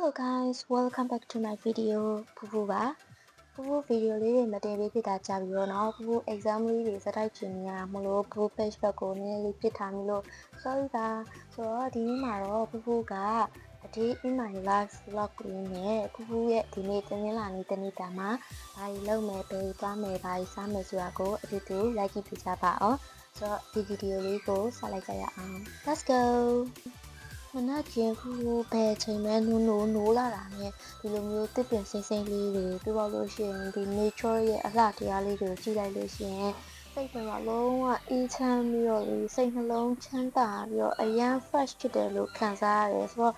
Hello guys, welcome back to my video. ဖူဖူပါဖူဖူ video လေးတွေမတင်ပေးဖြစ်တာကြာပြီတော့နော်ဖူဖူ exam လေးတွေစတိုက်ကျင်နေရတာမလို့ဖူဖူ page ဘက်ကိုနည်းနည်းလေးပြစ်ထားမိလို့ sorry ပါဆိုတော့ဒီနေ့မှာတော့ဖူဖူက a day in my life vlog လေးနဲ့ဖူဖူရဲ့ဒီနေ့တနင်္လာနေ့တနေ့တာမှာဘာတွေလုပ်မယ်ဘယ်သွားမယ်ဘာတွေစားမယ်ဆိုတာကိုအတူတူလိုက်ကြည့်ပြကြပါအောင်ဆိုတော့ဒီ video လေးကိုစလိုက်ကြရအောင် let's goမနက်ခင်းဖူဖူဘယ်ချိန်မှနိုးလာတာနဲ့ဒီလိုမျိုးတစ်ပင်စိမ့်စိမ့်လေးတွေပြတော့လို့ရှိရင်ဒီ nature ရဲ့အလှတရားလေးတွေကိုကြည့်လိုက်လို့ရှိရင်စိတ်ကလုံးဝအေးချမ်းပြီးတော့လေစိတ်နှလုံးချမ်းသာပြီးတော့အရန် fresh ဖြစ်တယ်လို့ခံစားရတယ်ဆိုတော့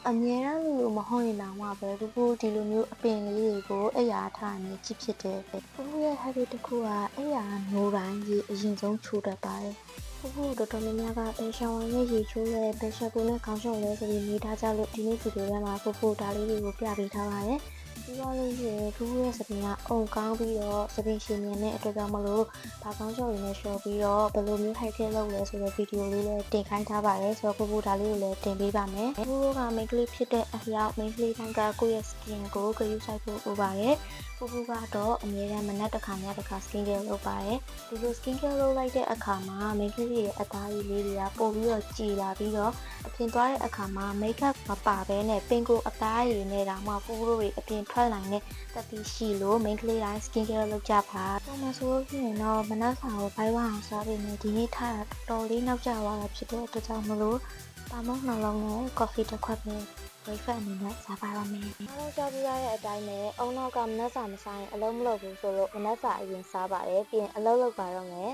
အမြဲတမ်းလို့မဟုတ်ရင်တော့မှပဲဖူဖူဒီလိုမျိုးအပင်လေးတွေကိုအိယာထားနေကြည့်ဖြစ်တယ်ဖူဖူရဲ့ habit တစ်ခုကအိယာနိုးတိုင်းရေအရင်ဆုံးချိုးတတ်ပါတယ်ဖူဖူတော်တော်များများကဘယ်ရှောင်းဝိုင်းနဲ့ရေချိုးရဲဘယ်ရှက်ကိုနဲ့ခေါင်းရှုံလဲဆိုပြီးနေထားကြလို့ဒီနေ့ဗီဒီယိုထဲမှာဖူဖူဒါလေးတွေကိုပြပေးထားပါတယ်ပြီးတော့လို့ရှိရင်ဖူဖူရဲ့စပင်ကအုံကောင်းပြီးတော့စပင်ရှင်မြန်တဲ့အတွက်ကြောင့်မလို့ဘာကောင်းရှုံရင်းနဲ့ရှော့ပြီးတော့ဘယ်လိုမျိုး high လုပ်လဲဆိုတဲ့ဗီဒီယိုလေးလည်းတင်ခိုင်းထားပါတယ်ဆိုတော့ဖူဖူဒါလေးကိုလည်းတင်ပေးပါမယ်ဖူဖူက main ကလေးဖြစ်တဲ့အလျောက် main ကလေးတိုင်းကကိုယ့်ရဲ့ skin ကိုဂရုစိုက်ဖို့လိုပါတယ်ဖူဖူကတော့အမြဲတမ်းမနက်တစ်ခါညတစ်ခါ skin care လုပ်ပါတယ်ဒီလို skin care လုပ်လိုက်တဲ့အခါမှာ main ကလေးရဲ့အသားရည်လေးတွေကပို့ပြီးတော့ကြည်လာပြီးတော့အပြင်သွားတဲ့အခါမှာ makeup မပါဘဲနဲ့ပင်ကိုအသားရည်နဲ့တောင်မှဖူဖူတို့တွေအပြင်ထွက်နိုင်တဲ့တက်ပြီးရှိလို့ main ကလေးတိုင်း skin care လုပ်ကြပါပုံမှန်ဆိုလို့ရှိရင်တော့မနက်စာကိုဘိုင်းဝအောင်စားပြီးနေဒီနေ့ထားတာတော်တော်လေးနောက်ကျသွားတာဖြစ်တဲ့အတွက်ကြောင့်မလို့ပါမုန့်နှလုံးနဲ့ coffee တစ်ခွက်ပဲ breakfast အနေနဲ့စားပါတော့မယ်အားလုံးကြားပြီးရတဲ့အတိုင်းပဲအုံနောက်ကမနက်စာမစားရင်အလုံးမလုပ်ဘူးဆိုလို့မနက်စာအရင်စားပါတယ်ပြီးရင်အလုပ်လုပ်ပါတော့မယ်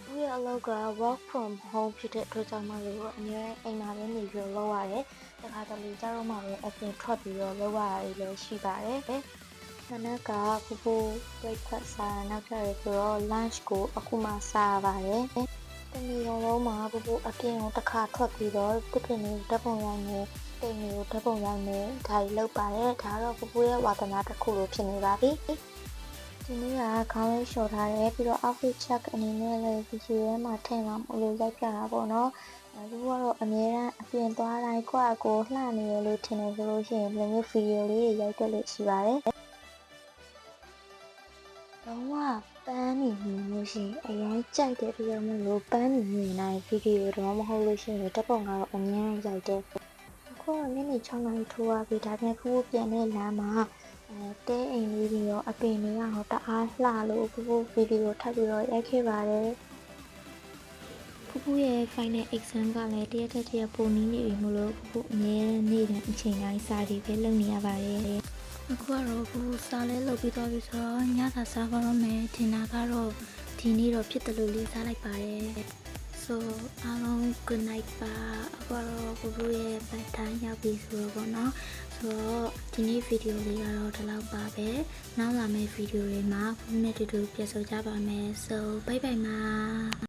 သူရဲ့အလုပ်က work from home ဖြစ်တဲ့အတွက်ကြောင့်မလို့အများအိမ်မှာပဲနေပြီးလုပ်ရတယ်တခါတလေကျတော့မှပဲအပြင်ထွက်ပြီးတော့လုပ်ရတာလည်းရှိပါတယ်မနက်ကဖူဖူ breakfast စားနောက်ကျရဆိုတော့ lunch ကိုအခုမှစားပါတယ်တနေ့လုံးမှာဖူဖူအပြင်ကိုတစ်ခါထွက်ပြီးတော့တစ်ပင်လေးဓာတ်ပုံရိုက်နေတိမ်မျိုးဓာတ်ပုံရိုက်နေဒါကြီးလောက်ပါတယ်ဒါတော့ဖူဖူရဲ့ဝါသနာတစ်ခုလိုဖြစ်နေပါပြီဒီနေ့ကခေါင်းလေးလျှော်ထားတယ်ပြီးတော့ outfit check အနေနဲ့လည်းဗီဒီယိုထဲမှာထည့်မှာမလို့ရိုက်ပြတာပေါ့နော်ဖူဖူကတော့အများအားအပြင်သွားတိုင်းကိုယ့်အကိုလှနေရလို့ထင်တယ်ဆိုလို့ရှိရင်ဒီလိုမျိုးဗီဒီယိုလေးတွေရိုက်တက်လို့ရှိပါတယ်လုံးဝပန်းနေမျိုးရှိအရင်ကြိုက်တဲ့တရားမလို့ပန်းနေနေနိုင်ဗီဒီယိုတော့မဟုတ်လို့ရှိရင်တပ်ပုံကတော့အများကြီးရိုက်တယ်အခုကနေ့နေ့6နာရီထိုးရပြီဒါပေမဲ့ဖူဖူပြန်တဲ့လမ်းမှာတဲအိမ်လေးတွေရောအပင်တွေကတော့တအားလှလို့ဖူဖူဗီဒီယိုထပ်ပြီးတော့ရိုက်ခဲ့ပါတယ်ဖူဖူရဲ့ final exam ကလည်းတရက်ထက်ပိုနီးနေပြီမလို့ဖူဖူအမြဲနေ့တိုင်းအချိန်တိုင်းစာတွေပဲလုပ်နေရပါတယ်အခုကတော့ဖူဖူစာလဲလုပ်ပြီးသွားပြီဆိုတော့ညစာစားပါတော့မယ်ထင်တာကတော့ဒီနေ့တော့ဖြစ်တယ်လို့လေးစားလိုက်ပါတယ်ဆိုအားလုံး good night ပါအခုတော့ဖူဖူရဲ့ bedtime ရောက်ပြီဆိုတော့ပေါ့နော်ဆိုတော့ဒီနေ့ဗီဒီယိုလေးကတော့ဒီလောက်ပါပဲနောက်လာမယ့်ဗီဒီယိုတွေမှာဖူဖူနဲ့တူတူပြန်ဆုံကြပါမယ် so bye bye ပါ